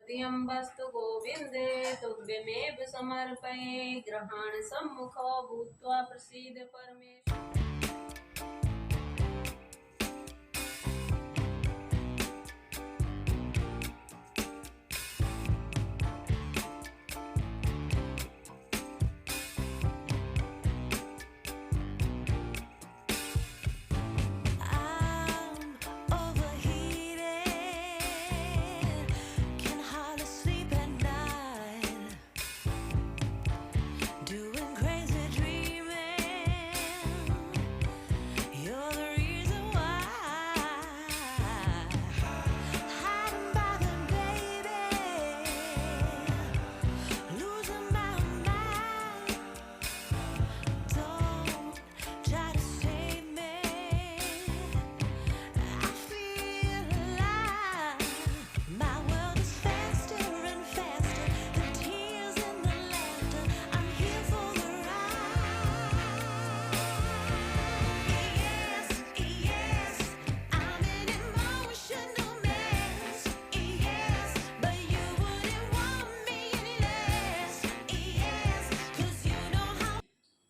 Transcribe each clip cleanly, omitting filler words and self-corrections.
प्रियं वस्तु गोविन्दे तुभ्यमेव समर्पये ग्रहण सम्मुखो भूत्वा प्रसीद परमेश्वर।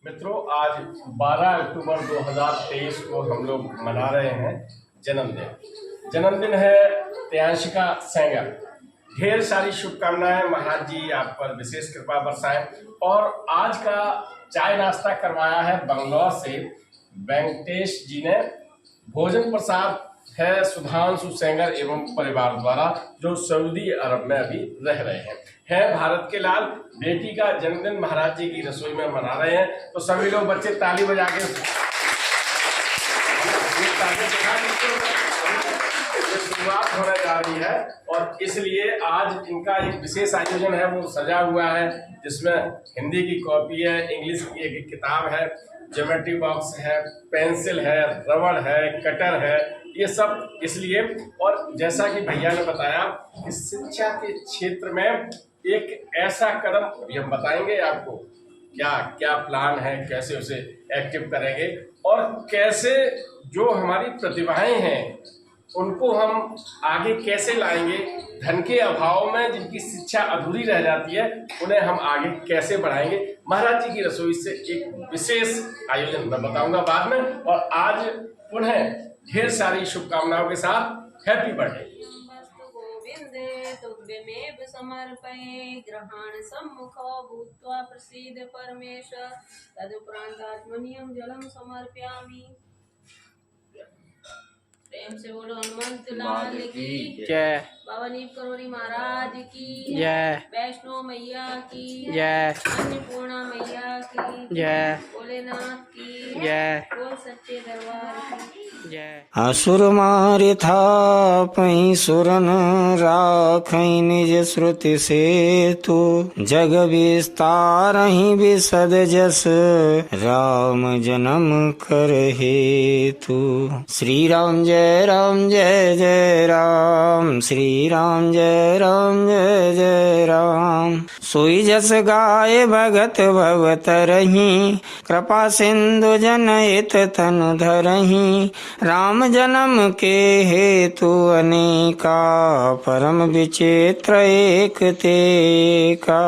मित्रों, आज 12 अक्टूबर 2023 को हम लोग मना रहे हैं जन्मदिन। जन्मदिन है त्रियांशिका सेंगर। ढेर सारी शुभकामनाएं, महाराज जी आप पर विशेष कृपा बरसाएं। और आज का चाय नाश्ता करवाया है बंगलौर से वेंकटेश जी ने। भोजन प्रसाद है सुधांशु सेंगर एवं परिवार द्वारा, जो सऊदी अरब में अभी रह रहे हैं। भारत के लाल बेटी का जन्मदिन महाराज जी की रसोई में मना रहे हैं, तो सभी लोग बच्चे ताली बजा के शुरुआत होने जा रही है। और इसलिए आज इनका एक विशेष आयोजन है, वो सजा हुआ है, जिसमें हिंदी की कॉपी है, इंग्लिश की एक किताब है, ज्योमेट्री बॉक्स है, पेंसिल है, रबड़ है, कटर है, ये सब इसलिए। और जैसा कि भैया ने बताया कि शिक्षा के क्षेत्र में एक ऐसा कदम, अभी हम बताएंगे आपको क्या क्या प्लान है, कैसे उसे एक्टिव करेंगे और कैसे जो हमारी प्रतिभाएं हैं उनको हम आगे कैसे लाएंगे। धन के अभाव में जिनकी शिक्षा अधूरी रह जाती है, उन्हें हम आगे कैसे बढ़ाएंगे। महाराज जी की रसोई से एक विशेष आयोजन मैं बताऊंगा बाद में। और आज पुनः ढेर सारी शुभकामनाओं के साथ हैप्पी बर्थडे। तुभ्यमेव समर्पये ग्रहण सम्मुखो भूत्वा प्रसीद परमेश्वर। तदुपरांतात्मनियं जलम समर्पयामि। प्रेम से बोलो हनुमंत लाल की जय, बाबा नीम करोड़ी महाराज की जय, वैष्णो मैया की जय, अन्नपूर्णा मैया की जय, भोलेनाथ की जय, बोल सच्चे दरबार की जय। असुर मारि थापहि सुरन राखहि निज श्रुति सेतु। जग विस्तारहि विशद जस राम जन्म कर हेतु। श्री राम जय राम जय जय राम, श्री राम जय राम जय जय राम। सोई जस गाय भगत भवतरहि, कृपा सिंधु जनहित तनु धरहि। राम जन्म के हेतु अनेका, परम विचित्र एक तेका।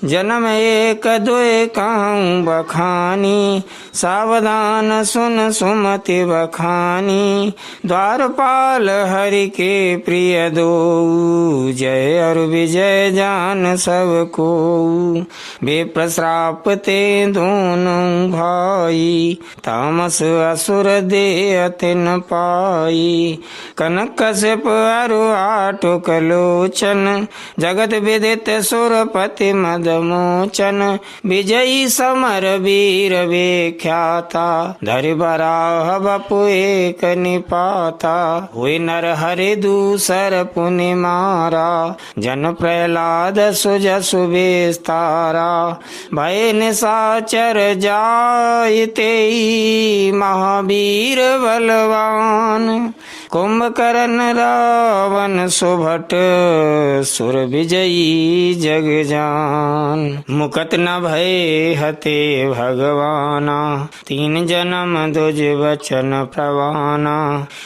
जन्म एक दुय कहूँ बखानी, सावधान सुन सुमति बखानी। द्वारपाल हरि के प्रिय दो, जय और विजय जान सबको। बेप्रश्राप ते दोनों भाई, तामस असुर दे न पाई। कनक कश्यप अरु आटुक लोचन, जगत विदित सुरपति मदमोचन। विजयी समर वीर विख्याता, धरि बराह बपु एक निपाता। हुए नर हरि दूसर पुनि मारा, जन प्रहलाद सुजसु विस्तारा। भय निशाचर जायते महावीर बलवान, कुंभकर्ण रावण सुभट सुर विजयी जग जान। मुकत न भय हते भगवाना, तीन जन्म दुज वचन प्रवाना।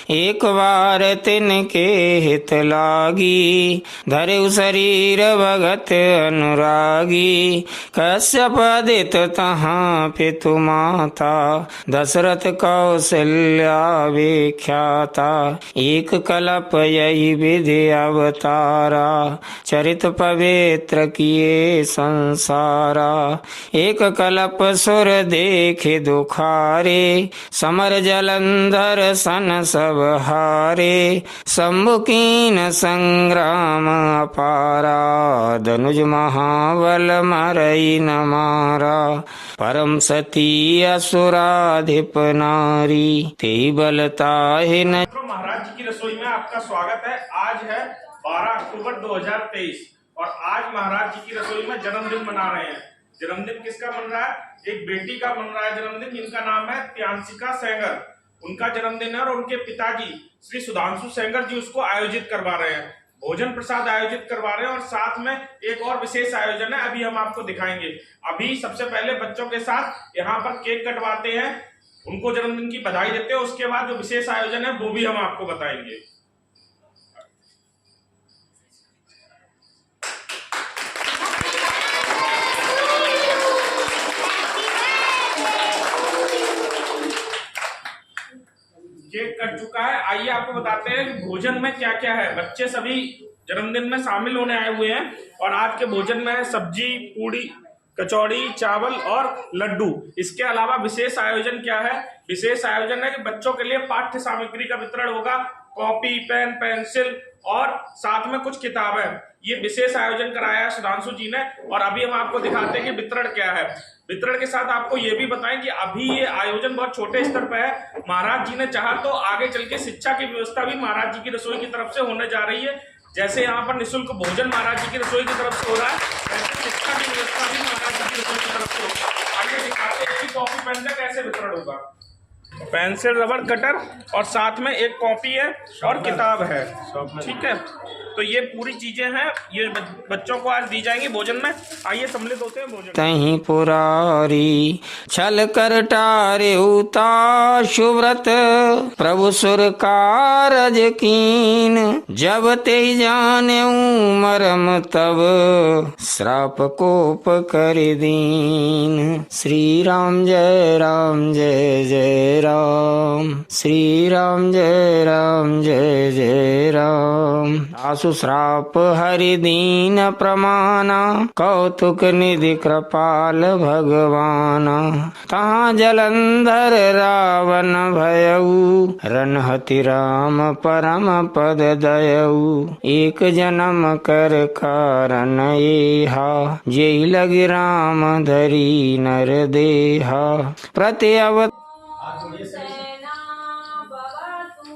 एक बार तिनके हित लागी, धरउ शरीर भगत अनुरागी। कश्यप आदित तहाँ पितु माता, दशरथ कौशल्या विख्याता। एक कल्प यही विधि अवतारा, चरित पवित्र किए संसारा। एक कल्प सुर देखे दुखारे, समर जलंधर सन सब हारे। शंभु कीन संग्राम अपारा, धनुज महाबल मरई न मारा। परम सती असुराधिप नारी, ते बलताहि न। महाराज जी की रसोई में आपका स्वागत है। आज है 12 अक्टूबर 2023 और आज महाराज जी की रसोई में जन्मदिन मना रहे हैं। जन्मदिन किसका मन रहा है? एक बेटी का मन रहा है जन्मदिन, जिनका नाम है त्यांशिका सेंगर। उनका जन्मदिन है और उनके पिताजी श्री सुधांशु सेंगर जी उसको आयोजित करवा रहे हैं। भोजन प्रसाद आयोजित करवा रहे हैं और साथ में एक और विशेष आयोजन है, अभी हम आपको दिखाएंगे। अभी सबसे पहले बच्चों के साथ यहाँ पर केक कटवाते हैं, उनको जन्मदिन की बधाई देते हैं। उसके बाद जो विशेष आयोजन है वो भी हम आपको बताएंगे। केक कट चुका है, आइए आपको बताते हैं कि भोजन में क्या क्या है। बच्चे सभी जन्मदिन में शामिल होने आए हुए हैं और आज के भोजन में है सब्जी, पूड़ी, कचौड़ी, चावल और लड्डू। इसके अलावा विशेष आयोजन क्या है? विशेष आयोजन है कि बच्चों के लिए पाठ्य सामग्री का वितरण होगा, कॉपी, पेन, पेंसिल और साथ में कुछ किताबें। ये विशेष आयोजन कराया है सुधांशु जी ने और अभी हम आपको दिखाते हैं कि वितरण क्या है। वितरण के साथ आपको ये भी बताएं कि अभी ये आयोजन बहुत छोटे स्तर पर है। महाराज जी ने चाहा तो आगे चल के शिक्षा की व्यवस्था भी महाराज जी की रसोई की तरफ से होने जा रही है। जैसे यहाँ पर निःशुल्क भोजन महाराज जी की रसोई की तरफ से हो रहा है, वैसे शिक्षा की व्यवस्था भी महाराज जी की रसोई की तरफ से होगा। आइए दिखाते हैं कि कॉपी पेन का कैसे वितरण होगा। पेंसिल, रबड़, कटर और साथ में एक कॉपी है और किताब है। ठीक है, तो ये पूरी चीजें हैं, ये बच्चों को आज दी जाएंगी भोजन में। आइए सम्मिलित होते हैं भोजन। तहीं पुरारी छल कर टारे उता शुव्रत, प्रभु सुर कारज कीन। जब ते जाने मरम तब, श्राप कोप कर दीन। श्री राम जय राम जय जय राम, श्री राम जय राम जय जय राम। आसुश्राप हरि दीन प्रमाना, कौतुक निधि कृपाल भगवाना। तहाँ जलंधर रावण भयऊ, रनहति राम परम पद दयऊ। एक जन्म कर कारण एहा, जेहि लगी राम धरी नर देहा। प्रति अव सेना भवतु,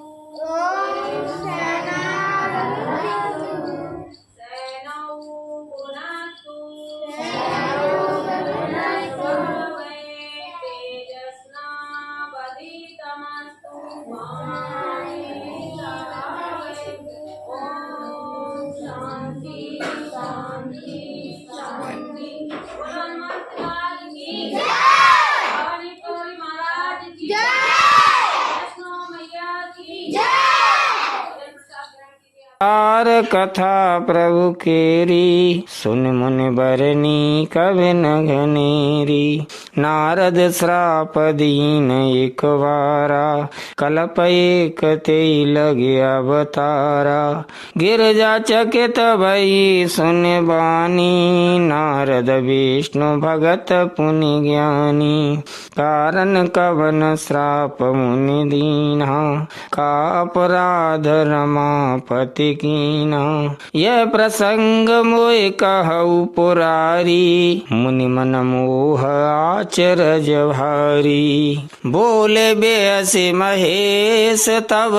सेनौ पुनस्तु, सर्वे तेजस्ना वधितमस्तु। ओम शांति शांति शांति। हनुमंत की जय, हरि कोई महाराज की जय, वैष्णो मैया की जय। आर कथा प्रभु केरी, सुन मुनि बरनी कवि न घनेरी। नारद श्राप दीन एक वारा, कल्प एक ते लगे अवतारा। गिरजा चकित भई सुन बानी, नारद विष्णु भगत पुनि ज्ञानी। कारण कवन श्राप मुनि दीना, का अपराध रमापति कीना। यह प्रसंग मोय कहु पुरारी, मुनि मन मोह आचरज भारी। बोले बेअसि महेश तब,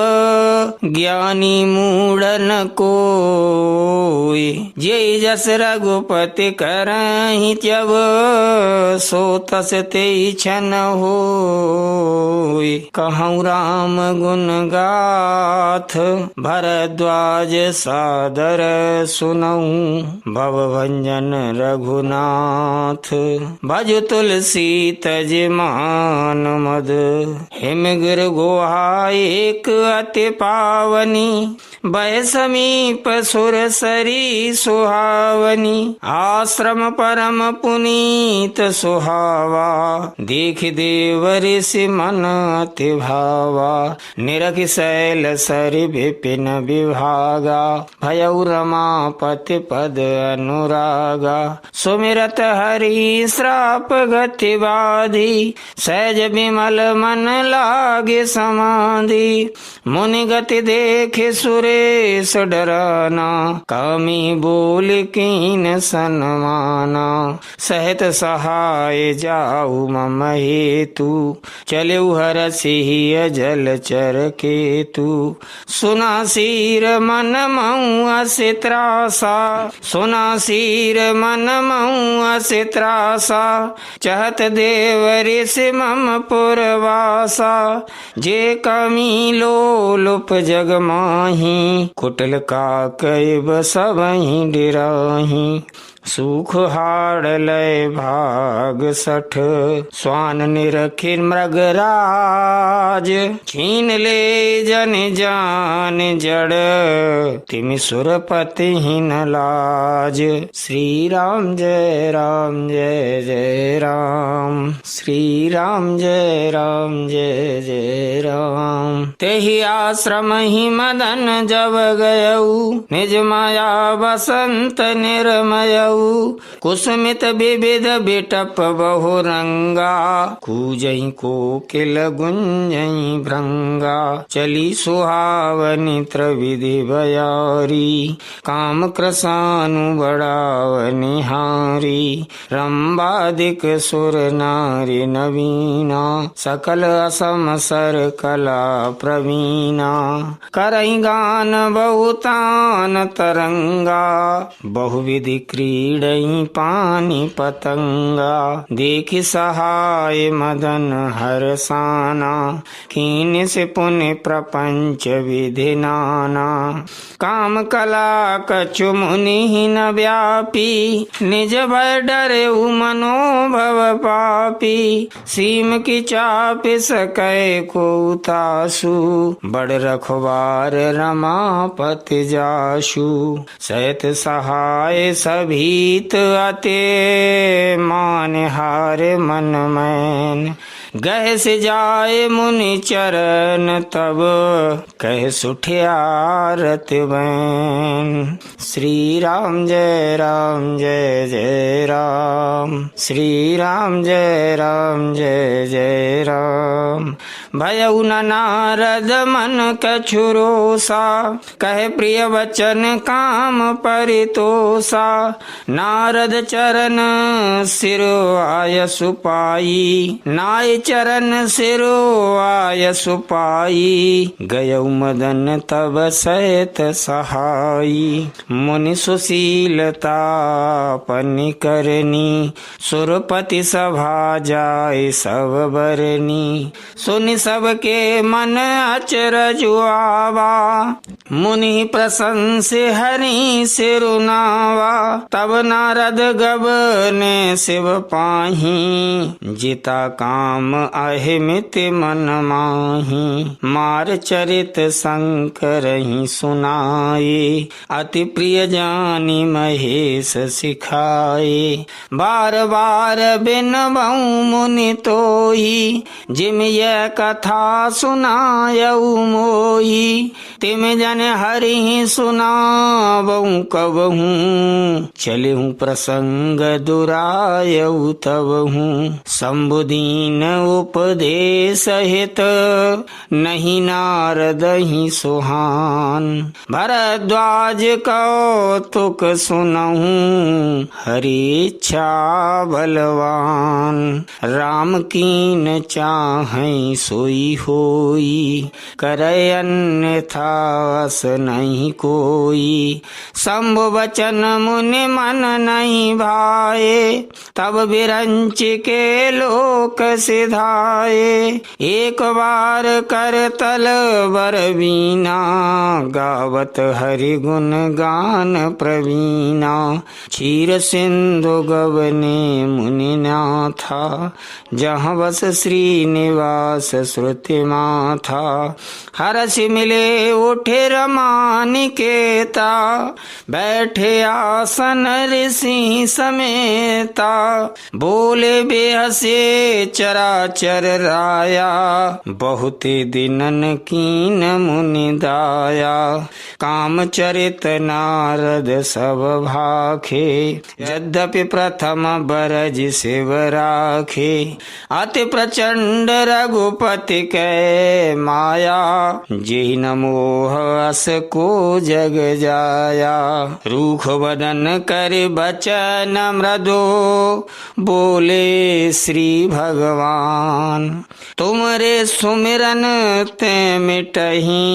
ज्ञानी मूढ़न कोय। जे जस रघुपति करहि त्यब, सो तस तेहि छन होय। कहूँ राम गुण गाथ, भरद्वाज सादर सुनऊँ। भव भंजन रघुनाथ, भज तुलसी तज मान मद। हिम गिर गुहा एक अति पावनी, भय समीप सुर सरी सुहावनी। आश्रम परम पुनीत सुहावा, देख देव ऋषि मन अति भावा। निरखि शैल सरि विपिन विभागा, भयउ रमापति पद अनुरागा। सुमिरत हरि श्राप गति बाधी, सहज विमल मन लागे समाधि। मुनि गति देखे सुरेश डराना, कामी बोल कीन सन्माना। सहत सहाय जाऊ मम हेतु, चलेउ हरषि अजल चर केतु। सुना सिर मन मऊ असि त्रासा, सुना सिर मन मऊ असि त्रासा। चहत देव ऋषि मम पुरवासा, जे कमी लोलुप जग माही। कुटिल काकैब सबहि डिराही, सुख हाड़ लय भाग सठ। स्वान निरखि मृगराज, छीन ले जन जान जड़। तिमि सुरपति हिन लाज, श्री राम जय राम जय जय राम। श्री राम जय राम जय जय राम। तेहि आश्रम ही मदन जब गयऊ, निज माया बसंत निर्मयऊ। कुसुमित विविध बिटप बहुरंगा, कूजहि कोकिल गुंजहि भृंगा। चली सुहावनी त्रिविधि बयारी, काम कृसानु बढ़ावनि हारी। रंबादिक सुर नारी नवीना, सकल असम सर कला प्रवीणा। करहि गान बहुतान तरंगा, बहुविधि क्रीडहि पानी पतंगा। देखि सहाय मदन हरसाना, कीन से पुण्य प्रपंच विधि नाना। काम कला कछु मुनि न व्यापी, निज भय डरे मनोभव पापी। सीम की चाप सकै को तासु, बड़ रखवार रमापति जासु। सहत सहाय सभीत अते, मान हार मन मैन। गह से जाए मुनि चरण तब, कह सुठियारत बैन। श्री राम जय जय राम। श्री राम जय जय राम। भयउ न नारद मन कछु रोषा, कहे प्रिय वचन काम परितोषा। नारद चरण सिरो आय सुपाई, नाय चरण सिरो आय सुपाई। गयउ मदन तब सहित सहाई, मुनि सुशीलता पनि करनी। सुरपति सभा जाय सब बरनी, सुनि सबके मन अचरज आवा। मुनि प्रशंसे हरि सिरुनावा, तब नारद गबने शिव पाही। जिता काम अहिमित मन माही, मार चरित शंकर ही सुनाए। अति प्रिय जानी महेश सिखाए, बार बार बिनबऊ मुनि तोही। जिम यह कथा सुनायऊ मोही, तिम जन हरि सुनावऊ कबहू। चल चलिहूँ प्रसंग दुरायऊ तब हूँ। शंभुदीन उपदेश हित नहीं नारद ही सुहान। भरद्वाज कौतुक सुनहूँ हरि इच्छा बलवान। राम कीन चाहै सोई होई करय अन्यथा अस नहीं कोई। शंभु बचन मुनि मन नहीं भाए तब विरंच के लोक सिधाए। एक बार कर तल बर बीना गावत हरि गुण गान प्रवीणा। क्षीर सिंधु गवने मुनि नाथा जहाँ बस श्रीनिवास श्रुति माथा। हरस मिले उठे रमानिकेता बैठे आसन ऋषि समेता। बोले बेहसे चराचर राया बहुत दिनन कीन मुनि दाया। काम चरित नारद सब भाखे यद्यपि प्रथम बरज शिव राखे। अति प्रचंड रघुपति कै माया जिन मोह अस को जग जाया। रूख वदन कर बचन मृदो बोले श्री भगवान। तुमरे सुमिरन ते मिटही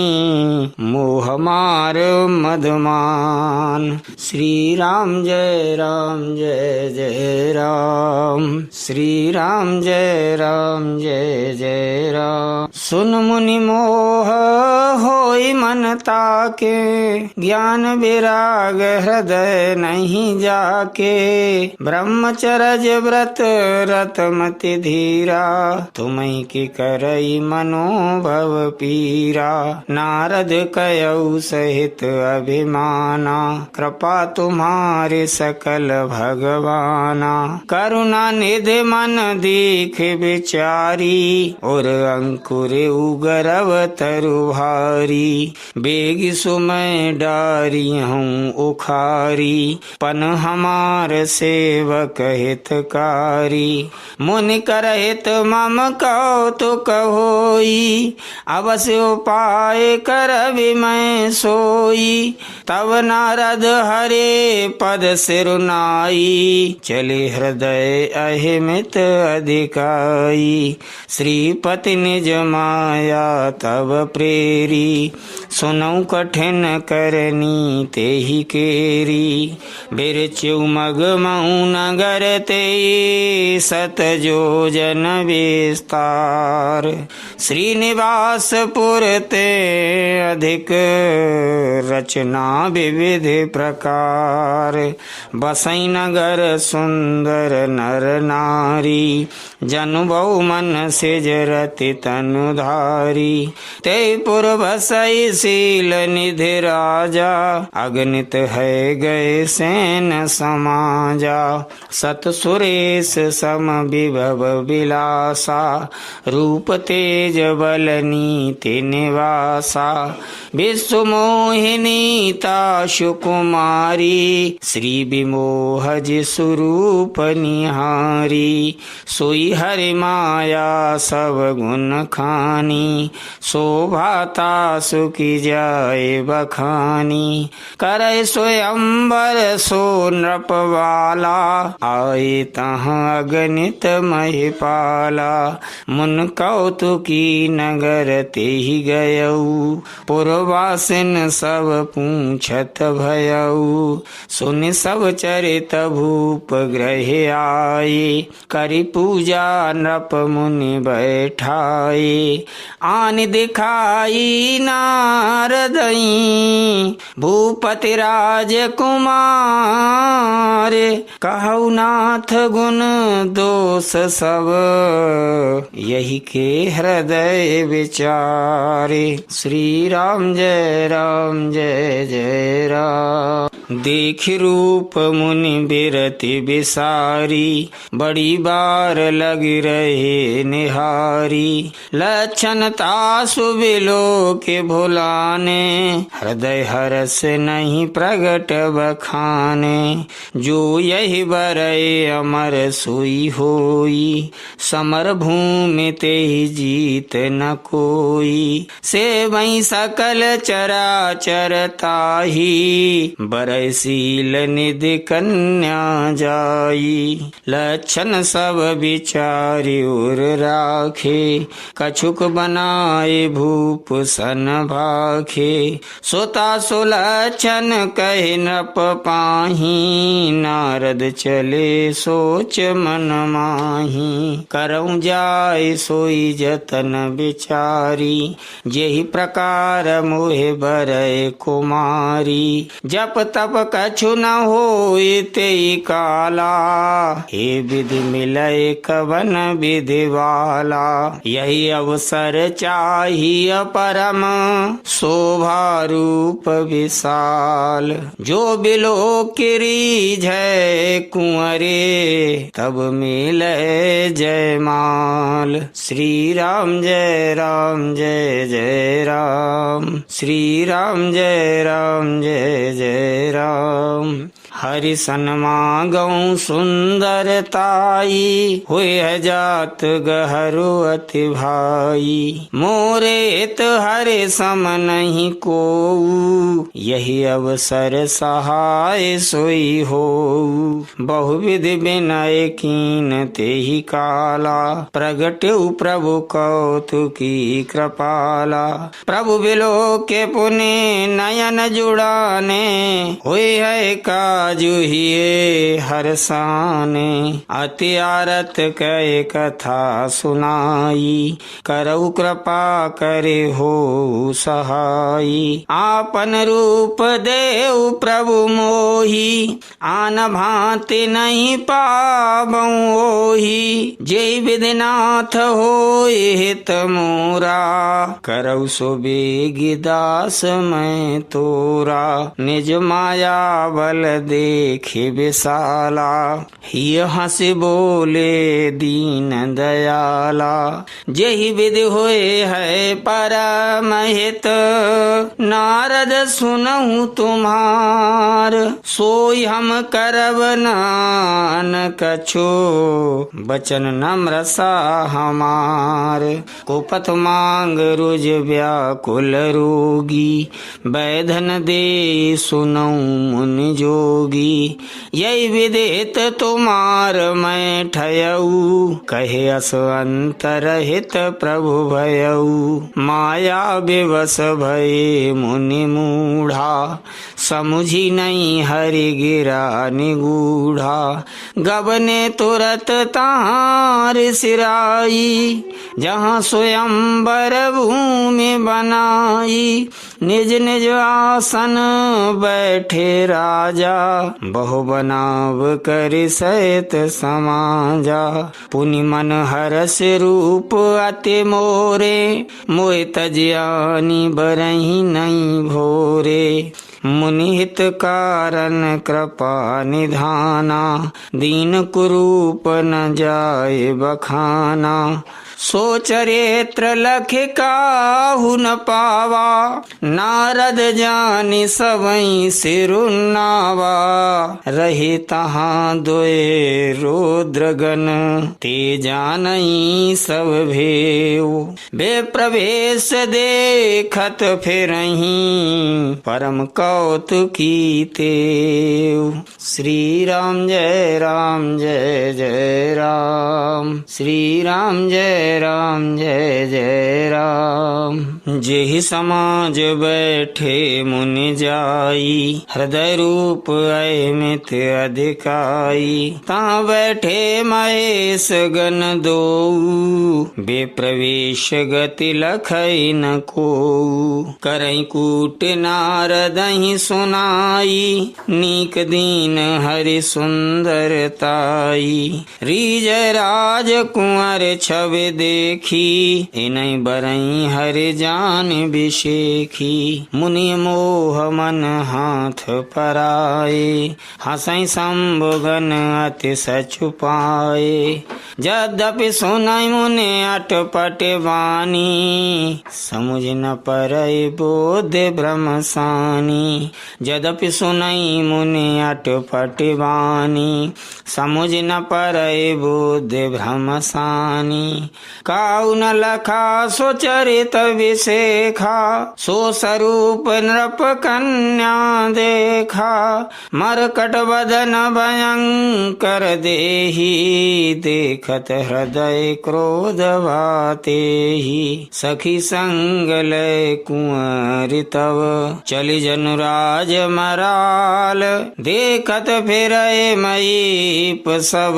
मोह मार मदमान। श्री राम जय जय राम। श्री राम जय जय राम। सुन मुनि मोह होई मन ताके ज्ञान विराग हृदय नहीं जाके। ब्रह्मचर्य व्रत रतमति धीरा तुम्हीं की करई मनोभव पीरा। नारद कयऊ सहित अभिमाना कृपा तुम्हारे सकल भगवाना। करुणा निधि मन दीख विचारी और अंकुर उगरव तरु भारी। बेग सुमय डारी हूँ उखारी पन हमार सेवक हितकारी। मुनि कर हित मम कौतुक होई अवश्य उपाय कर मैं सोई। तब नारद हरे पद सिरुनाई चले हृदय अहिमित अधिकाई। श्रीपति निज माया तब प्रेरी सुनौ कठिन करनी तेहि केरी। बिरचु मग मऊ नगर ते सत जोजन विस्तार। श्रीनिवासपुर ते अधिक रचना विविध प्रकार। बसई नगर सुंदर नर नारी जनु बहु मन सिज रति तनुधारी। ते पुर बसई शील निधि राजा अगणित है गए सेन समाजा। सत सुरेश सम विभव विलासा रूप तेज बल नीति निवासा। विश्व मोहिनी ताशु कुमारी श्री विमोहज स्वरूप निहारी। सोई हरि माया सब गुण खानी शोभाता सुखी जाए बखानी। करे स्वयंवर सो नृपवाला आए तहाँ अगणित महिपाला। मुन कौतुकी नगर तेहि गयऊ पुरवासिन सब पूछत भयऊ। सुनि सब चरित भूप ग्रह आए करि पूजा नृप मुनि बैठाए। आन दिखाई नारदई भूपति राजकुमार। कहु नाथ गुण दोष सब यही के हृदय विचारे। श्री राम जय जय राम। देख रूप मुनि बिरति बिसारी बड़ी बार लग रहे निहारी। लक्षण तासु बिलो के भुलाने हृदय हरस नहीं प्रगट बखाने। जो जो यही बरय अमर सोई होई, समर भूमि ते जीत न कोई। से वही सकल चराचर ताही, बरय शील निधि कन्या जाई। लक्षण सब विचारि उर राखे, कछुक बनाए भूप सन भाखे। सोता सुलक्षण कहे नृप पाही, नारद चले सोच मन माही। करऊं जाय सोई जतन विचारी, जेहि प्रकार मोहे बरय कुमारी। जप तप कछु न होय तेई काला, हे विधि मिलय कवन विधि वाला। यही अवसर चाहिए परम, शोभा रूप विशाल। जो बिलो किरी जय कुंवरे, तब मिले जयमाल। श्री राम जय राम जय जय राम, श्री राम जय राम जय जय राम। हरि सन्मागऊं सुंदरताई, हुए जात गहरु अति भाई। मोरे हित हरि सम नहीं कोऊ, यही अवसर सहाय सोई होऊ। बहुविधि विनय कीन तेहि काला, प्रगट्यु प्रभु कौतुकी कृपाला। प्रभु बिलो के पुनि नयन जुड़ाने, हुए है काजुहिए हरसाने। अति आरत कै कथा सुनाई, करऊ कृपा करे हो सहाई। आपन रूप देव प्रभु मोही, आन भांति नहीं पाबऊं ओही। जय विधिनाथ होय हित मोरा, करऊ सो बेगी दास मैं तोरा। निज माया बल देखि विशाला, हिय हंसी बोले दीन दयाला। जेहि विधि होए है परम हित, नारद सुनहु तुम्हार। सोई हम करब नान कछो, बचन नम्र सा हमार। कुपथ मांग रुज व्याकुल रोगी, बैधन दे सुनऊ मुनि जोगी। यही विदित तुम्हार मैं ठयऊ, कहे अस अंतर हित प्रभु भयऊ। माया विवश भये मुनि मूढ़ा, समुझी नहीं हरि गिरा निगूढ़ा। गबने तुरत तार सिराई, जहाँ स्वयंवर भूमि बनाई। निज निज आसन बैठे राजा, बहु बनाव कर सहित समाजा। पुनि मन हरस रूप अति मोरे, मोहि तज्यानि बरहि नहीं भोरे। मुनि हित कारण कृपा निधाना, दीन कुरूप न जाय बखाना। सो चरित्र लख काहु न पावा, नारद जानि सबई सिरुनावा। रहे तहाँ दोए रुद्रगण, ते जानई सब भेव। बे प्रवेश देखत फिरहीं, परम कौतुकी तेव। श्री राम जय राम जय जय राम, श्री राम जय राम जय जय राम। जेहि समाज बैठे मुनि जाई, हृदय रूप अमित अधिकाई। ता बैठे महेश गण दोऊ, बेप्रवेश गति लखई न कोऊ। करई कूट नारदहि सुनाई, नीक दीन हरि सुंदरताई। रीज राज कुंवर छवि देखी, इनई बरई हरि जान बिशेखी। मुनि मोह मन हाथ पराए, हंसई शंभु गण अति सचुपाए। यद्यपि सुनई मुनि अटपट वाणी, समुझ न परई बोध ब्रह्म सानी। यद्यपि सुनई मुनि अटपट वाणी, समुझ न परई बोध ब्रह्म सानी। काऊ न लखा सो चरित विशेखा, सो स्वरूप नृप कन्या देखा। मरकट बदन भयंकर देही, देखत हृदय क्रोध वातेहि। सखी संग लय कुंवर तव, चली जनुराज मराल। देखत फिरय मयीप सब,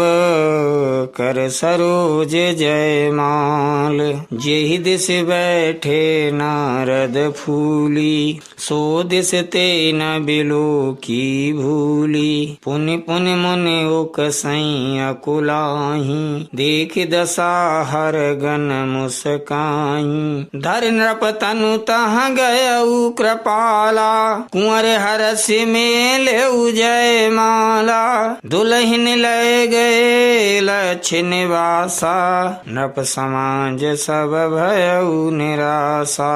कर सरोज जयमाल। जेहि दिस बैठे नारद फूली, सो दिस ते न बिलो की भूली। पुनि पुनि मुनि उकसई अकुलाही, देख दशा हर गन मुस्काई। धर नृप तनु तहाँ गयऊ कृपाला, कुंवर हरसि मेलेऊ जयमाला। दुल्हिन लय गए लक्ष्य निवासा, नृप समाज सब भयऊ निराशा।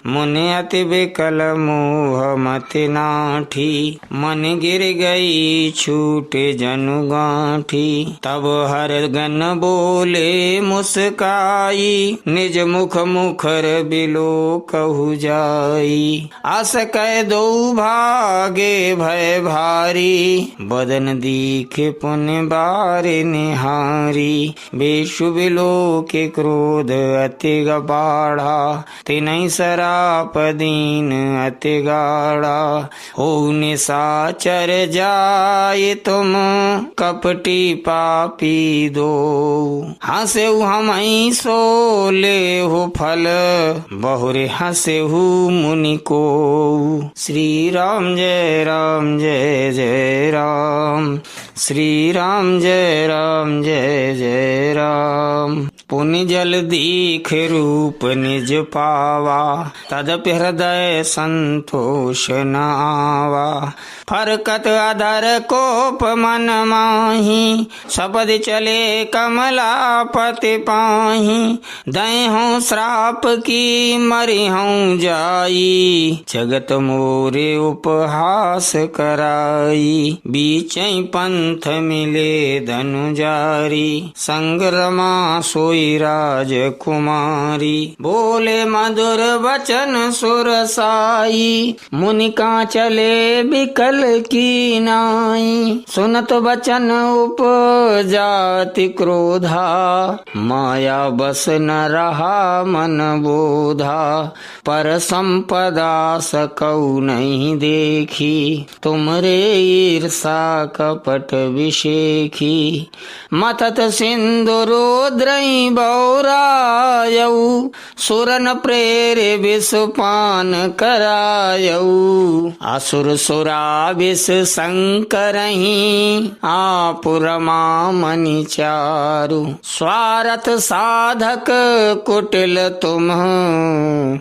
मुनि अति विकल मोह मति नाठी, मन गिर गई छूटे जनु गांठी। तब हर गन बोले मुस्काई, निज मुख मुखर बिलो कहु जाई। आस कै दो भागे भय भारी, बदन दीखे पुनि बारे निहारी। बेशु बिलो के क्रोध अति गबाढ़ा, तिनहि सराप दीन अति गाढ़ा। हो निशाचर जाय तुम कपटी पापी दो, हंसेहु हमहि सो लेहु फल, बहुरे हंसेहु मुनि को। श्री राम जय राम जय जय राम, श्री राम जय राम जय जय राम। पुनि जल दीख रूप निज पावा, तदपि हृदय संतोष न आवा। फरकत अधर कोप मन माही, सपद चले कमलापति पाही। दयहूँ श्राप की मरिहूँ जाई, जगत मोरे उपहास कराई। बीचै पंथ मिले धनुजारी, संग्रमा सोई राजकुमारी। बोले मधुर वचन सुरसाई, मुनि का चले बिकल की नाई। सुनत वचन उपजाति क्रोधा, माया बस न रहा मन बोधा। पर संपदा सकौ नहीं देखी, तुमरे ईर्षा कपट विशेखी। मथत सिंधु रुद्रई बौरायऊ, सुरन प्रेरे विषपान करायऊ। असुर सुरा विष संकरही, आपुरमा मनि चारु। स्वार्थ साधक कुटिल तुम,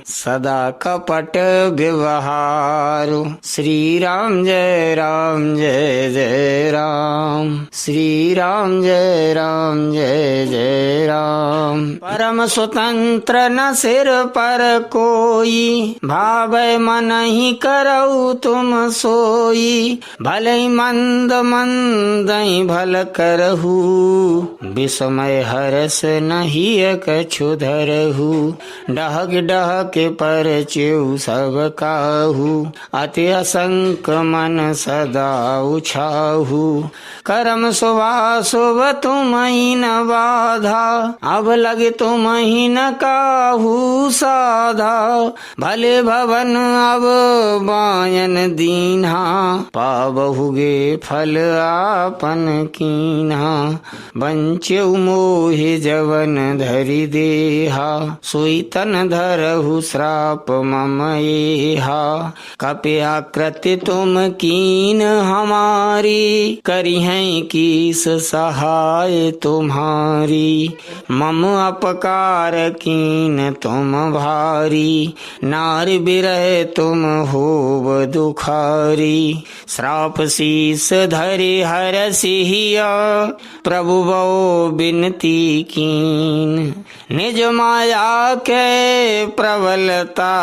सदा कपट व्यवहारु। श्री राम जय राम जय जय राम, श्री राम जय राम जय जय राम। परम स्वतंत्र न सिर पर कोई, भावै मन ही करऊ तुम सोई। भले मंद मंदई भल करहु, विस्मय हरस नहीं कछु धरहु। डहक डहक पर चेउ सब काहू, अति असंक मन सदा उछाहू। करम शुभ तुमहि न बाधा, अब लगे तुमहि न काहू साधा। भले भवन अब बायन दीन्हा, पाबहुगे फल आपन कीन्हा। बंचेउ मोहि जवन धरि देहा, सोई तन धरहु श्राप मम एहा। कपिया कृत्य तुम कीन हमारी, करिहैं कीस सहाय तुम्हारी। मम अपकार कीन तुम भारी, नार बिरह तुम होव दुखारी। श्राप शीस धरि हरसिहिया, प्रभु बौ बिनती कीन। निज माया के प्रबलता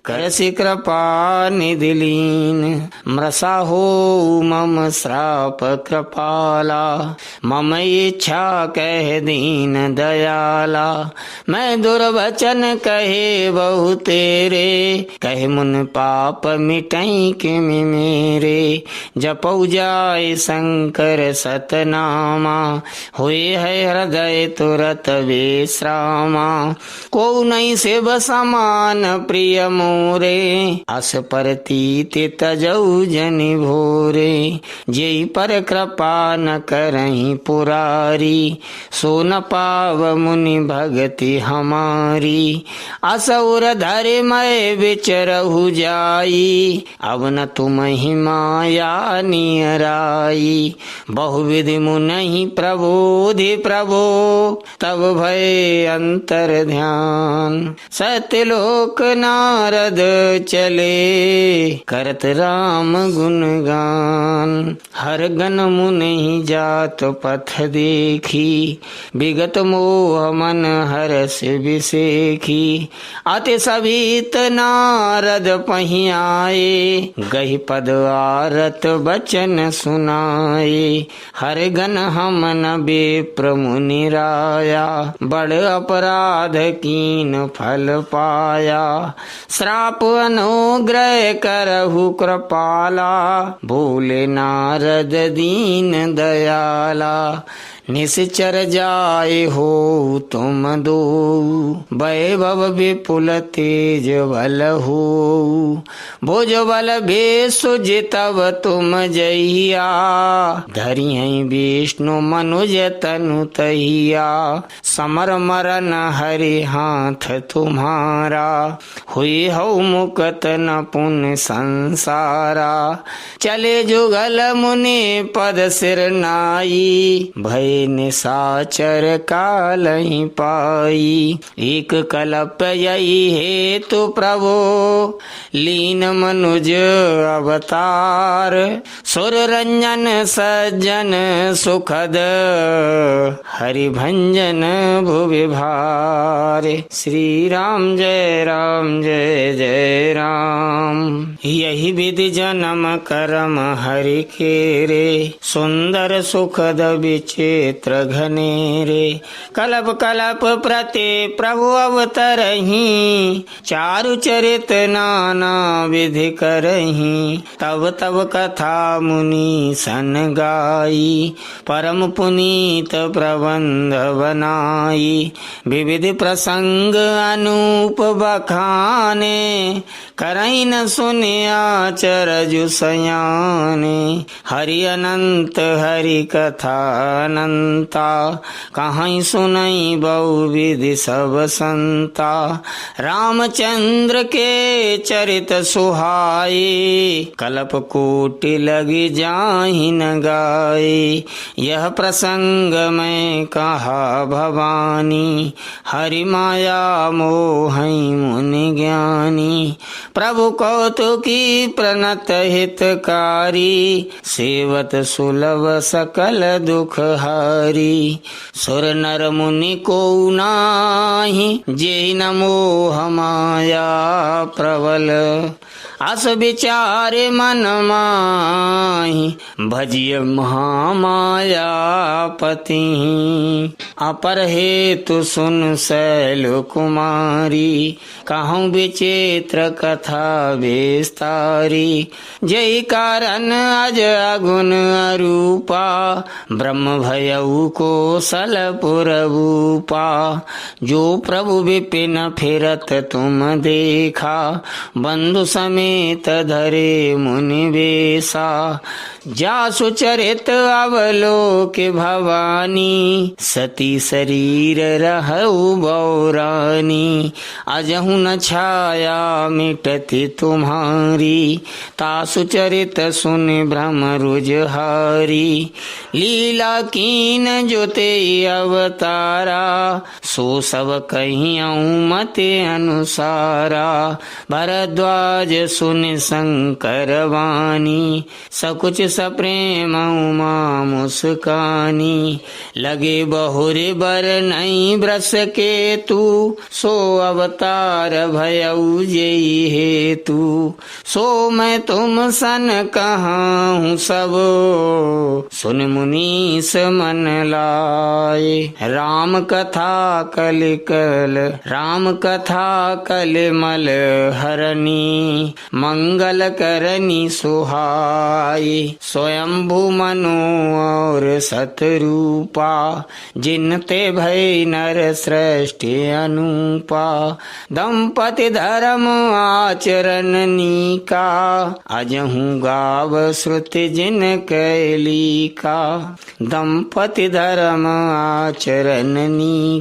करसि कृपा निधि लीन। मृषा हो मम श्राप कृपाला, मम इच्छा कह दीन दयाला। मैं दुर्वचन कहे बहु तेरे, कहे मुन पाप मिटई किमि मेरे। जपौ जाय शंकर सतनामा, हुए है हृदय तुरत विश्रामा। को नहीं शिव समान प्रिय मोरे, अस परतीत तजौ जनि भोरे। जेहि पर कृपा न करहि पुरारी, सो न पाव मुनि भगति हमारी। असुर धरे मैं विचरहु जाई, अब न तुमहि माया नियराई। बहुविधि मुनहि प्रबोधि प्रभो, तब भय अंतर ध्यान। सत्यलोक नारद चले, करत राम गुणगान। हर गन मुनि जात पथ देखी, विगत मोह मन हरस विसेखी। अति सभीत नारद पहि आए, गहि पद आरत बचन सुनाए। हर गन हम न विप्र मुनि राया, बड़ अपराध कीन फल पाया। श्राप अनुग्रह करहु कृपाला, भूले नारद दीन दयाला। निश्चर जाए हो तुम दो, वैभव विपुल तेज बल हो। भुज बल भेषु जितव तुम जहिया, धरि हैं विष्णु मनुज तनु तहिया। समर मरन हरि हाथ तुम्हारा, हुई हऊ मुकत न पुण्य संसारा। चले जुगल मुनि पद सिर नाई, भय निशाचर कालहि पाई। एक कल्प यही हेतु प्रभो, लीन मनुज अवतार। सुर रंजन सज्जन सुखद, हरि भंजन भुवि भार। श्री राम जय जय राम। यही विधि जन्म कर्म हरि केरे, सुंदर सुखद विचित्र घनेरे। कल्प कल्प प्रति प्रभु अवतरहि, चारु चरित नाना विधि करहि। तब तब कथा मुनि सन गाई, परम पुनीत प्रबंध बनाई। विविध प्रसंग अनूप बखाने, करहि न सुनिया चरजु सयाने। हरि अनंत हरि कथा अनंता, कहीं सुनई बहुविधि सब संता। रामचंद्र के चरित सुहाए, कल्प कोटि लगी जाहि न गाए। यह प्रसंग मैं कहा भवानी, हरि माया मोहि मुनि ज्ञानी। प्रभु कौतुकी प्रणत हितकारी, सेवत सुलभ सकल दुख हारी। सुर नर मुनि को नाही, जेहि न मोह माया प्रबल। अस विचारे मन माहि, भजिय महामाया पति। अपर हेतु सुन शैल कुमारी, कहूँ विचित्र कथा विस्तारी। जय कारण अज अगुन अरूपा, ब्रह्म भयउ कोसलपुर भूपा। जो प्रभु विपिन फिरत तुम देखा, बंधु समेत धरे मुनि वेशा। जासु चरित अवलोक भवानी, सती शरीर रहु बौरानी। अजहु न छाया मिटति तुम्हारी, तासु चरित सुन भ्रम रुजहारी। लीला कीन जो ते अवतारा, सो सब कहियऊँ मते अनुसारा। भरद्वाज सुन शंकर वाणी, सकुच सप्रेम मामु मुस्कानी। लगे बहुरे बर नहीं ब्रस के तू, सो अवतार भयऊ जेई हेतु। सो मैं तुम सन कहाऊँ सब, सुन मुनीस मन लाए। राम कथा कल मल हरनी, मंगल करनी सुहाई। स्वयंभू मनु और सतरूपा, जिनते भय नर सृष्टि अनूपा। दंपति धर्म आचरण का, अजहूँ गाव श्रुति जिन कैली का। दंपति धर्म आचरण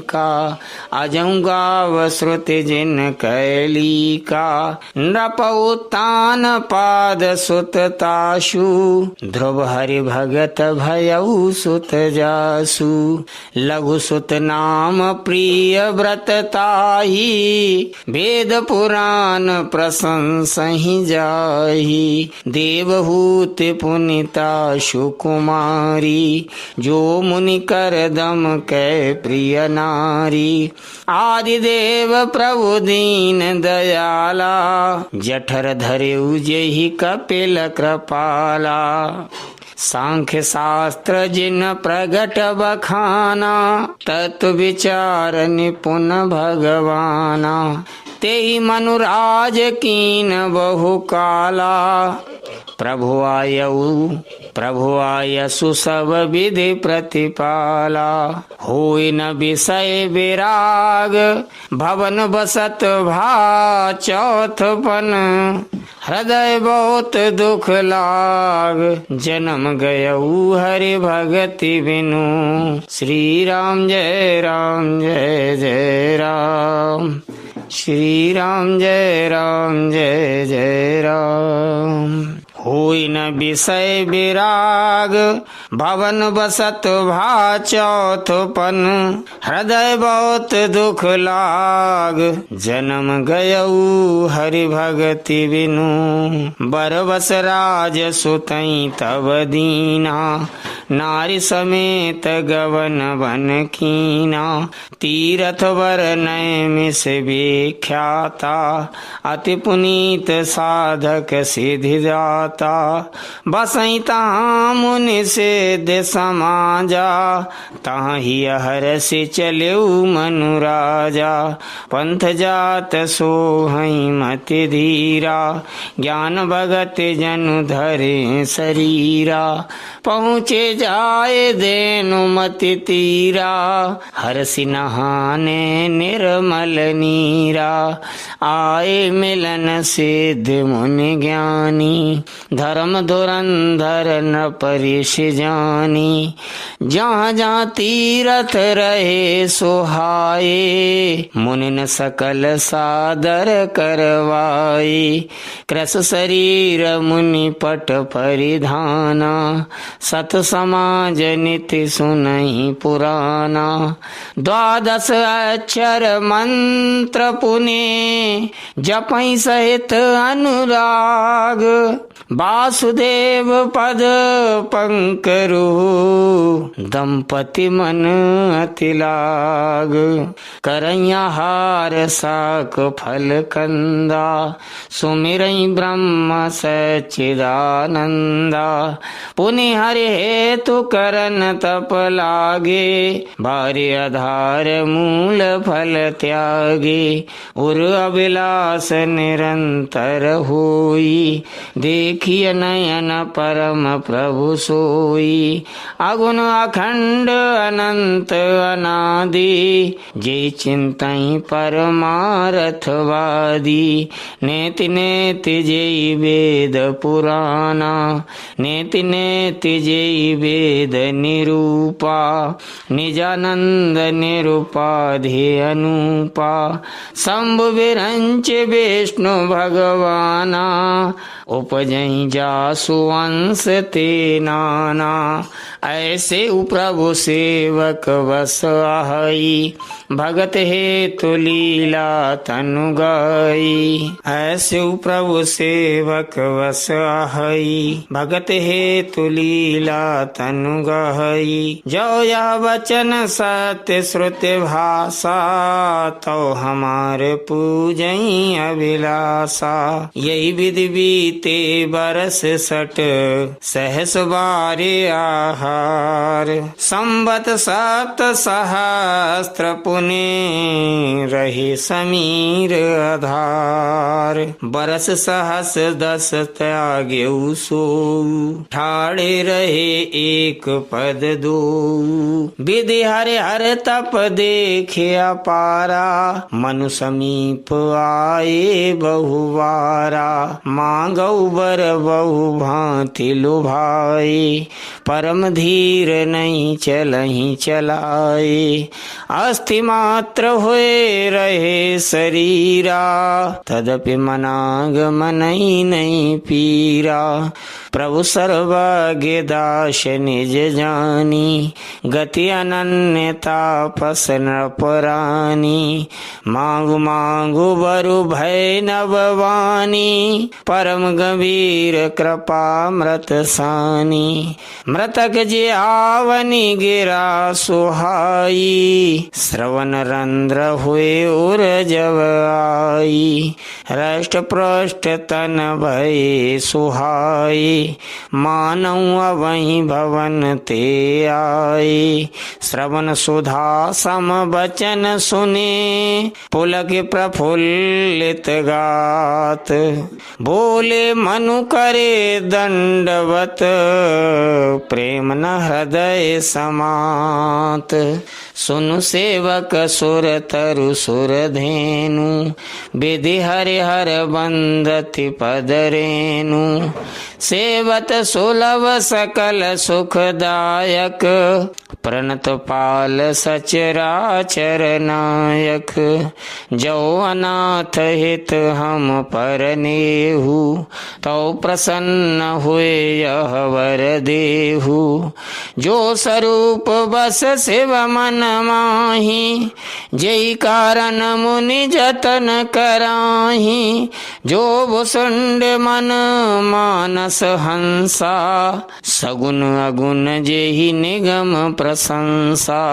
का, अजहूँ गाव श्रुति जिन कैली का। नृप उत्तान पाद सुत ताशु, ध्रुव हरि भगत भयऊ सुत जासु। लघु सुत नाम प्रिय व्रत ताही, वेद पुराण प्रशंसहि जाही। देवहूत पुनिता सुकुमारी, जो मुनि कर दम कै प्रिय नारी। आदिदेव प्रभु दीन दयाला, जठर धरेउ जेहि कपिल कृपाला। सांख्य शास्त्र जिन प्रगट बखाना, तत्व विचार निपुण भगवाना। तेहि मनुराज कीन बहु काला, प्रभु आयसु सब विधि प्रतिपाला। होई न विषय विराग, भवन बसत भा चौथपन। हृदय बहुत दुख लाग, जन्म गयऊ हरि भगति बिनु। श्री राम जय राम जय जय राम, श्री राम जय राम जय जय राम। होई न विषय विराग, भवन बसत भा चौथपन। हृदय बहुत दुख लाग, जन्म गयऊ हरि भगति बिनु। बरबस राज सुतई तब दीना, नारी समेत गवन बन कीना। तीरथ वर नय मिस विख्याता, अति पुनीत साधक सिद्धि दाता। बसई तहाँ मुनि सिद्ध समाजा, तहाँ ही हरसि चलेउ मनु राजा। पंथ जात सोहई मति धीरा, ज्ञान भगत जनु धरे शरीरा। पहुँचे जाए देनु मति तीरा, हरसि नहाने निर्मल नीरा। आए मिलन सिद्ध मुनि ज्ञानी, धर्म धुरंधर न परिश जानी। जहाँ जहाँ तीरथ रहे सुहाए, मुनिन सकल सादर करवाए। कृस शरीर मुनि पट परिधाना, सत समाज निति सुनहि पुराना। द्वादश अक्षर मंत्र पुने, जपई सहित अनुराग। वासुदेव पद पंकरु, दंपति मन अति लाग। करैया हार साक फल कंदा, सुमिरई ब्रह्म सच्चिदानंदा। पुनि हरि हेतु करन तप लागे, भारी आधार मूल फल त्यागे। उर अभिलाष निरंतर होई, देखिए नयन परम प्रभु सोई। अगुण अखंड अनंत अनादि, जे चिंतई परमार्थवादी। नेति नेति जेई वेद पुराना, नेति नेति जेई वेद निरूपा। निजानंद निरुपाधि अनूपा, शंभु विरंच विष्णु भगवाना। उपजई जासु वंश ते नाना, ऐसे प्रभु सेवक बस आहई। भगत हेतु लीला तनु गाई, ऐसे प्रभु सेवक बस आहई। भगत हेतु लीला तनु गहई। जो यह वचन सत्य श्रुति भाषा, तो हमारे पूजई अभिलाषा। यही विधि बीते बरस सट, सहस बारे आहार। संवत सप्त सहस्त्र पुण्य, रहे समीर आधार। बरस सहस 10 त्याग्यु सो, ठाड़े रहे एक पद दो। विधि हरे हर तप देखे अपारा, मनु समीप आए बहुवारा। मांगौ बर बहु भांति लुभाए, परम धीर नहीं चलहि चलाए। अस्थि मात्र हुए रहे शरीरा, तदपि मनाग मनई नहीं पीरा। प्रभु सर्वज्ञ दास निज जानी, गति अनन्यता पस नृपरानी। मांगु मांगु बरु भय नभवानी, परम गंभीर कृपा मृत सानी। मृतक जे आवनी गिरा सुहाई, श्रवण रंध्र हुए उर जब आई। रष्ट पृष्ठ तन भय सुहाई, मानव वही भवन ते आए। श्रवण सुधा सम वचन सुने, पुलक प्रफुल्लित गात। बोले मनु करे दंडवत, प्रेम न हृदय समात। सुनु सेवक सुर तरु सुर धेनु, विधि हरि हर बंदति पद रेनु। सेवत सुलभ सकल सुखदायक, प्रणत पाल सचराचर नायक। जो अनाथ हित हम परनेहु, तो प्रसन्न हुए यह वर देहु। जो स्वरूप बस शिव मन माही, जय कारण मुनि जतन कराही। जो भुसुंड मन मानस हंसा, सगुन अगुण जेहि निगम प्रशंसा।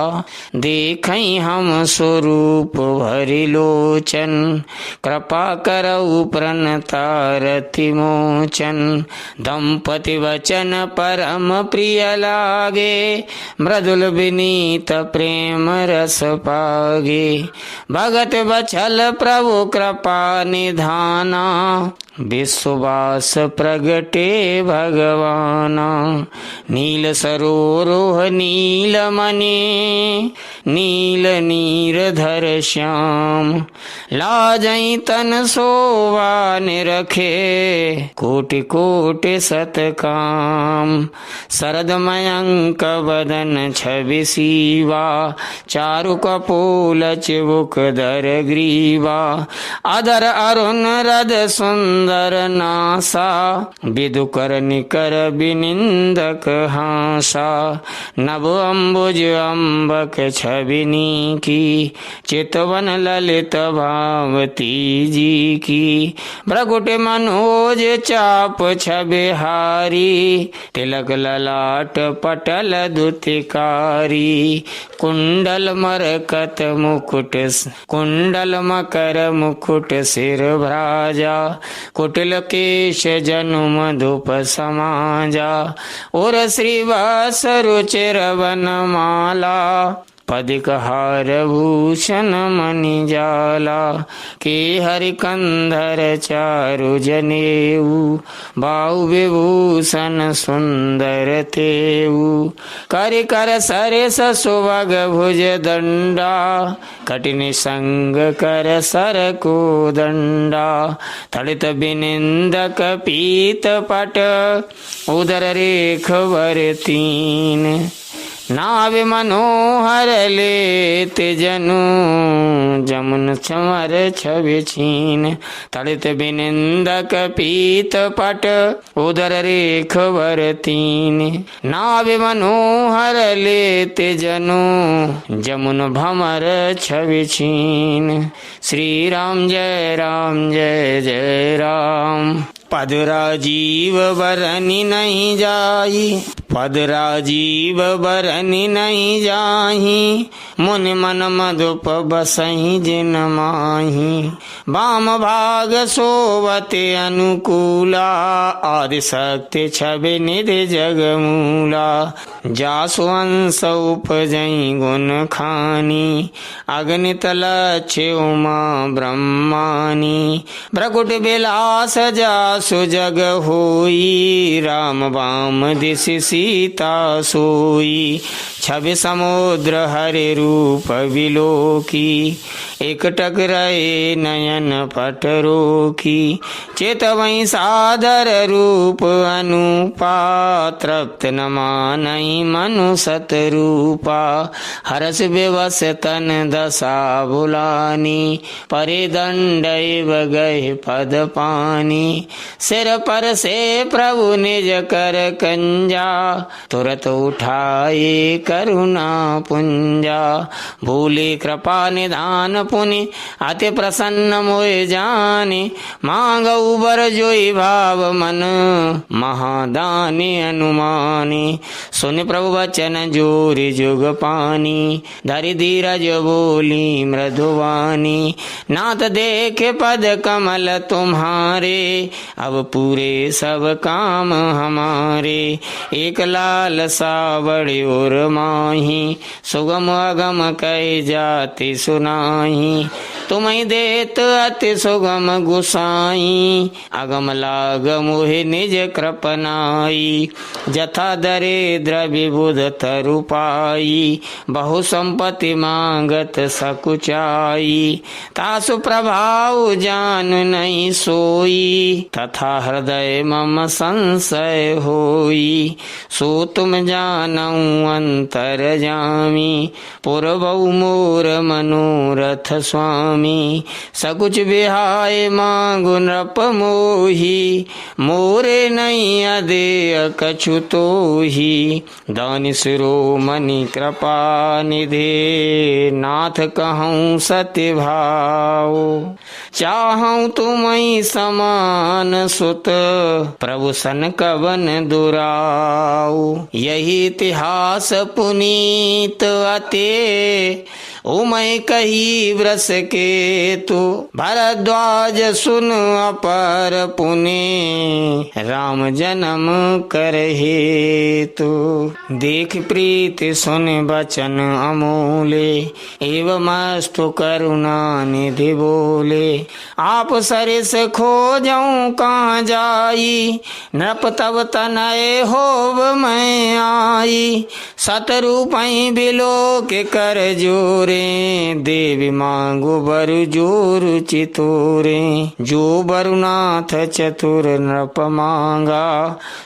देखई हम स्वरूप भरि लोचन, कृपा करऊ प्रणतारति मोचन। दंपति वचन परम प्रिय लागे, मृदुल विनीत प्रेम रस पागे। भगत बचल प्रभु कृपा निधाना, विश्वास प्रगटे भगवाना। नील सरोरुह नील मणि, नील नीरधर श्याम। लाजई तन सोवा निरखे, कोटि कोटि सतकाम। शरद मयंक बदन छवि सीवा, चारु कपोल चिबुक दर ग्रीवा। अधर अरुण रद सुंदर नासा, विदु कर निकर बिनिंदक हासा। नभ अम्बुज अम्बक छबिनी की, चितवन ललित भावती जी की। भ्रकुट मनोज चाप छबिहारी, तिलक ललाट पटल दुतिकारी। कुंडल मरकत मुकुट, कुंडल मकर मुकुट सिर भ्राजा। कुटिल केश जनु मधुप समाजा, और श्रीवास रुचिर वनमाला। पदिक हार भूषण मणि जाला, के हरि कंधर चारु जनेऊ। बाहु विभूषण सुंदर तेऊ, कर कर सरेस सुभग भुज दंडा। कठिन संग कर सर को दंडा, तड़ित बिनिंदक पीत पट। उदर रेख वर तीन, नाभि मनोहर लेत जनु। जमुन चमर छवि छीन, तड़ित बिनिंदक पीत पट। उदर रेख वर तीन, नाभि मनोहर लेत जनु। जमुन भमर छवि छीन। श्री राम जय जय राम। पद राजीव बरनि नहीं जाई, पद राजीव बरनि नहीं जाही, मुनि मन मधुप बसहि जिन माही। वाम भाग सोवते अनुकूला, आदि शक्ति छवि निधि जग मूला। जासु अंश उपजई गुण खानी, अगणित लक्ष्य उमा ब्रह्मानी। भ्रकुट विलास जासु जग होई, राम वाम दिश सीता सोई। छवि समुद्र हरि रूप विलोकी, एकटक रहे नयन पट रोकी। चेतवई सादर रूप अनुपा, तृप्त न मानई मनु सत रूपा। हरस विवश तन दशा भुलानी, परे दंड गए पद पानी। सिर पर से प्रभु निज कर कंजा, तुरत उठाए करुणा पुंजा। भूले कृपा निधान पुनि, अति प्रसन्न मोहि जाने। मांगऊ बर जोई भाव मन, महादानी अनुमानी। सुन प्रभु वचन जोरि जुग पानी, धरि धीरज बोली मृदुवानी। नाथ देखे पद कमल तुम्हारे, अब पूरे सब काम हमारे। एक लाल सा बड़े और माही, सुगम अगम कह जाति सुनाही। तुम्हें देत अति सुगम गुसाई, अगम लाग मोहि निज कृपनाई। जथा दरिद्र विबुध तरु पाई, बहु संपत्ति मांगत सकुचाई। तासु प्रभाव जान नहीं सोई, तथा हृदय मम संशय होई। सो तुम जानऊ अंतर जामी, पुरबऊ मोर मनोरथ स्वामी। सकुच बिहाय मांगु नृप मोही, मोरे नहीं अदेय कछु तोही। दानि शिरोमणि कृपा निधे, नाथ कहूँ सत्य भाव। चाहूँ तुम्हीं समान सुत, प्रभु सन कवन दुराऊ। यही इतिहास पुनीत अते, उमय कही व्रस के तु। भरद्वाज सुन अपर पुने, राम जन्म करहे तु। देख प्रीति सुन बचन अमूले, एवं अस्तु करुणा निधि बोले। आप सरिस खोजऊं कहाँ जाई, नृप तब तनय होव मैं आई। सतरूपई बिलो के कर जोरे, देवी मांगो बरु जोरु चितोरे। जो बरुनाथ चतुर नृप मांगा,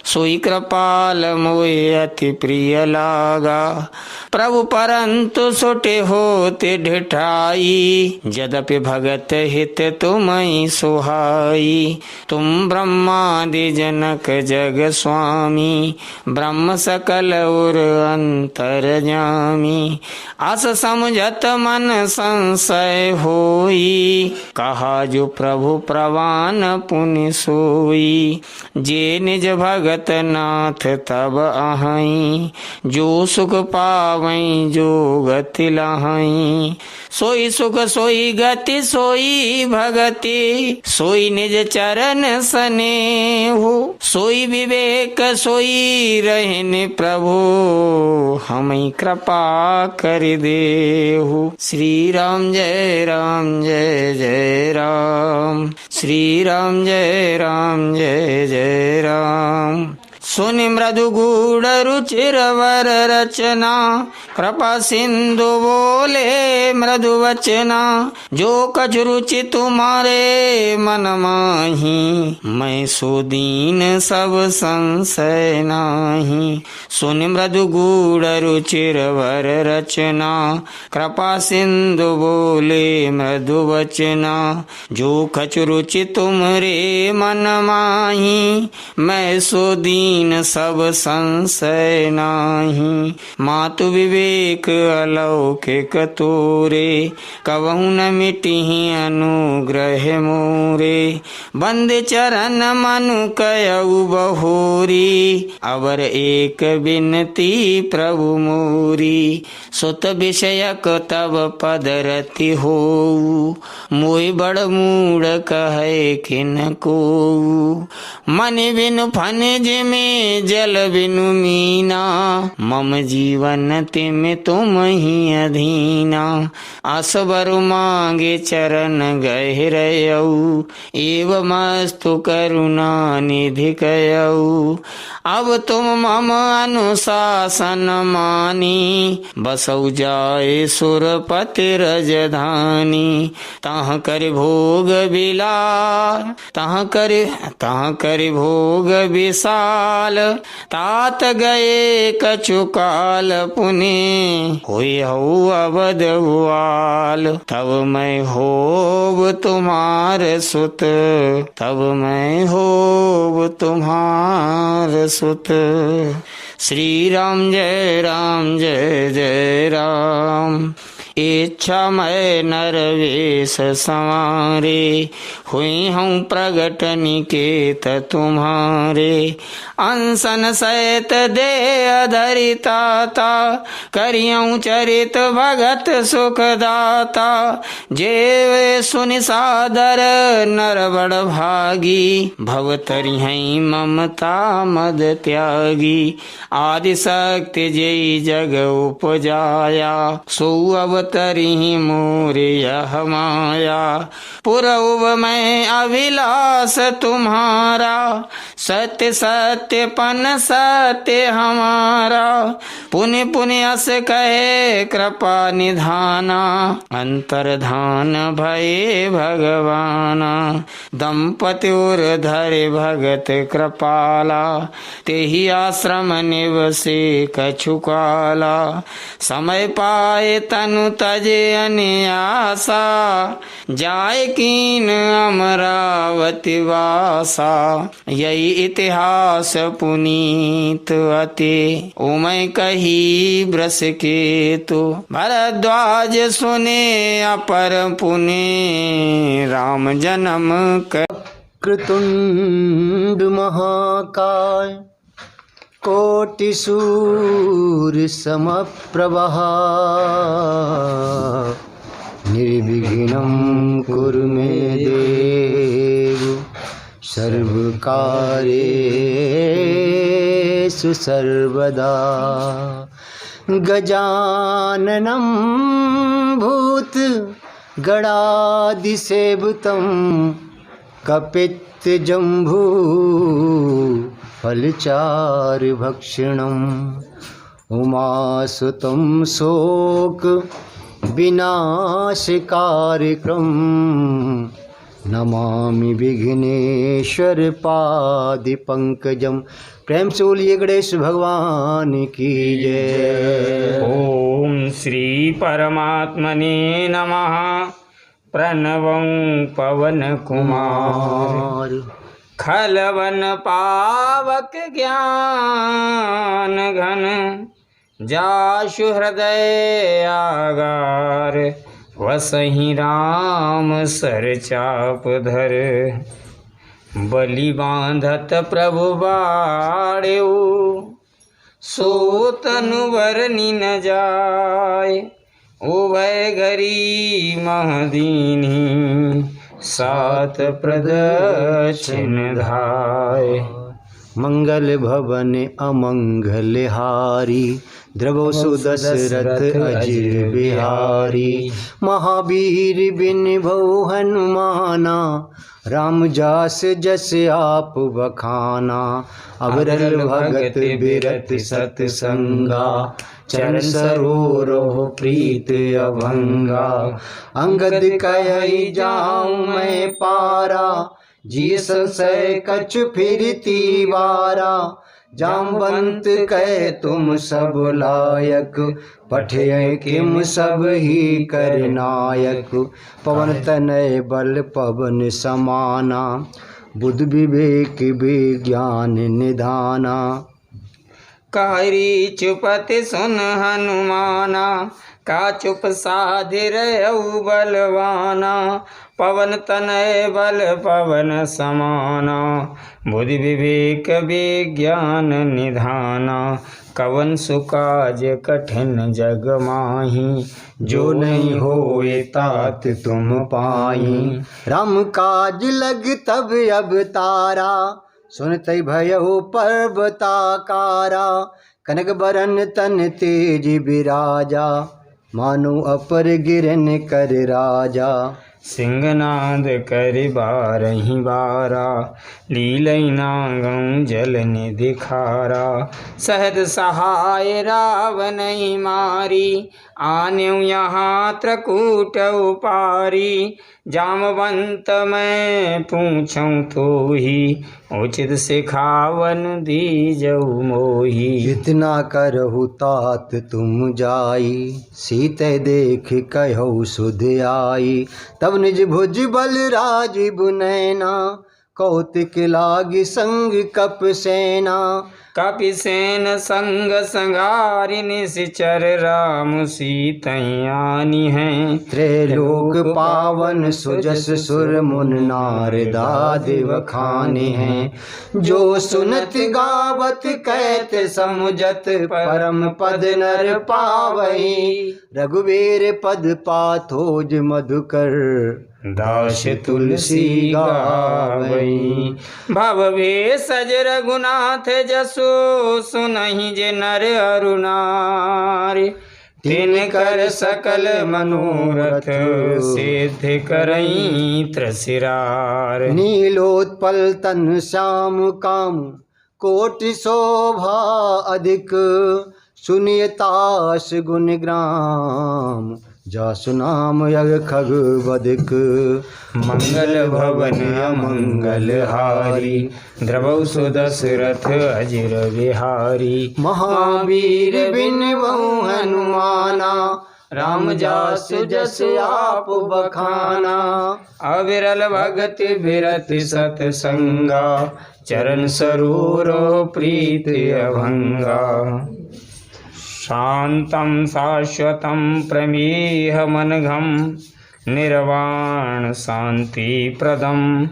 सोई कृपाल मोहि अति प्रिय लागा। प्रभु परंतु सुटे होते ढिठाई, यद्यपि भगत हित तुम्हीं सुहाई। तुम ब्रह्मादि जनक जग स्वामी, ब्रह्म सकल उर अंतरजामी। अस समझत मन संशय होई, कहा जो प्रभु प्रवान पुनि सोई। जे निज भगत नाथ तब आहई, जो सुख पावई जो गति लहाई। सोई सुख सोई गति सोई भगति, सोई निज चरण स्नेहु। सोई विवेक सोई रहने प्रभु, हमें कृपा कर देहु। श्री राम जय राम जय जय राम, श्री राम जय राम जय जय राम। सुनि मृदु गूढ़ रुचिर वर रचना, कृपा सिंधु बोले मृदु वचना। जो कछ रुचि तुम्हारे मन माही, मैं सो दीन सब संशय नाही। सुनि मृदु गूढ़ रुचिर वर रचना, कृपा सिंधु बोले मृदु वचना। जो कछ रुचि तुम्हारे मन माही, मैं सो दीन दीन सब संशय नाही। मातु विवेक अलौकिक तोरे, कबहु न मिटिहि अनुग्रह मोरे। बंद चरण मनु कयउ बहोरी, अवर एक बिनती प्रभु मोरी। सुत विषयक तब पद रति होऊ, मोहि बड़ मूढ़ कहे किन को। मन बिनु फन जिमे जल बिनु मीना, मम जीवन तिम तुम ही अधीना। असबर मांगे चरण गहरयऊ, एवमस्तु करुणा निधि कयऊ। अब तुम मम अनुशासन मानी, बसौ जाए सुरपति रजधानी। तहाँ कर भोग बिलार, तहाँ कर भोग विशाल। तात गए कछु काल पुनि, होई हऊ अवध भुआल। तब मैं होब तुम्हार सुत, तब मैं होब तुम्हार सुत। श्री राम जय राम जय जय राम। इच्छा मैं नरवेश संवारे, हुई हूँ प्रगट निकेत तुम्हारे। अनसन सहित देह धरिताता, करियऊँ चरित भगत सुखदाता। जे सुनि सादर नर बड़ भागी, भवतरि हैं ममता मद त्यागी। आदि शक्ति जय जग उपजाया, सो अवतरि मोर यह माया। पुरउब मैं अभिलाष तुम्हारा, सत्य सत्य पन सत्य हमारा। पुनि पुनि अस कहे कृपा निधाना, अंतर्धान भये भगवाना। दंपति उर धरे भगत कृपाला, तेहि आश्रम निवसे कछु काला। समय पाए तनु तजे अन्यासा, जाय कीन अमरावती वासा। यही इतिहास पुनीत अति, उमै कही ब्रस केतु। भरद्वाज सुने अपर पुनि, राम जन्म क्रतुंड महाकाय, कोटि सूर्य समप्रभः। निर्विघ्नं कुरु मे देव, सर्वकार्येषु सर्वदा। गजाननं भूत गणादिसेवितं, कपित्तजम्बू फलचारुभक्षणम्। उमासुतं शोक विनाशकारकम्, नमामि विघ्नेश्वर पादपंकजम। प्रेम से बोलिए गणेश भगवान की जय। ओम श्री परमात्मने नमः। प्रणवं पवन कुमार, खलवन पावक ज्ञान घन। जाशु हृदय आगार, वसहि राम सर चाप धर। बलि बांधत प्रभु बाड़ेऊ, सो तनु बरनि न जाय। उभय घरी महदीनी, सात प्रदक्षिण धाय। मंगल भवन अमंगल हारी, द्रवो सुदशरथ अजिर बिहारी। महावीर बिन भौ हनुमाना, राम जास जस आप बखाना। अबरल भगत बिरत सतसंगा, चरण सरोरह प्रीत अभंगा। अंगद कहि जाऊं मैं पारा, जी संशय कछु फिरती वारा। जामवंत कह तुम सब लायक, पठय किम सब ही कर नायक। पवन तनय बल पवन समाना, बुद्धि विवेक विज्ञान निधाना। कहरी चुपति सुन हनुमाना, का चुप साधि रहु बलवाना। पवन तनय बल पवन समाना, बुद्धि विवेक विज्ञान निधाना। कवन सुकाज कठिन जग माही, जो नहीं होए तात तुम पाई। राम काज लग तब अवतारा, सुनत भयउ पर्वताकारा। कनक बरन तन तेज बिराजा, मानो अपर गिरन कर राजा। सिंहनाद करि बारहि बारा, लीलई नागं जल निधि खारा। सहज सहाय रावणहि मारी, आन्यउ यहाँ त्रकूट उपारी। जामवंत मैं पूछऊँ तोहि, उचित सिखावन दीजऊ मोहि। इतना करहु तात तुम जाई, सीते देख कहु सुध आई। तब निज भुज बल राजीव नैना, कौतिक लागी संग कप सेना। कपि सेन संग संगारि निश्चर, राम सीतहि आनी हैं। त्रैलोक पावन सुजस सुर मुन नारदादि बखाने हैं। जो सुनत गावत कहत समुझत, परम पद नर पावई। रघुवीर पद पाथोज मधुकर, दास तुलसी गावई। भव भेषज रघुनाथ जसु, सुनहि जे नर अरु नारी। तिनकर सकल मनोरथ, सिद्ध करई त्रसिरार। नीलोत्पल तन श्याम काम, कोटि शोभा अधिक। सुनियतास गुण ग्राम, जासु नाम यग खग बदिक। मंगल भवन अमंगल हारी, द्रवौ सुदशरथ अजिर बिहारी। महावीर बिन बहु हनुमाना, राम जासु जस आप बखाना। अविरल भगति बिरति सतसंगा, चरण सरोरो प्रीति अभंगा। शांतं शाश्वतं प्रमेहमनघं, निर्वाण शांति प्रदम।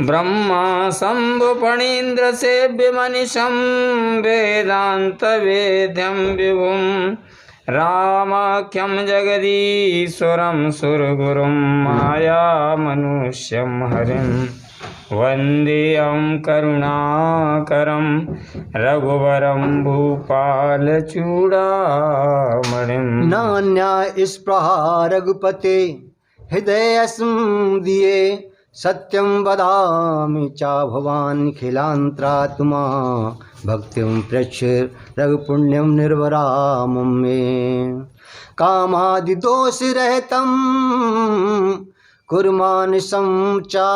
ब्रह्मा शंभु फणीन्द्र सेव्य मनिषं, वेदांत वेद्यं विभुं। रामाख्यं जगदीश्वरं सुरगुरुं, माया मनुष्यं हरिं। वन्देऽहं करुणाकरं, रघुवरं भूपाल चूड़ामणिं। नान्या स्पृहा रघुपते, हृदय दिए। सत्यं वदामि चा भवान् खिलांतरात्मा। भक्तिं प्रच्छ रघुपुण्यं निर्वरामं मे। कामादि दोष रहितं, कुर्मानसं चा।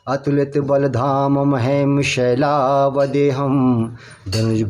अतुलित बलधाम महेम शैलावदेहं, धनुष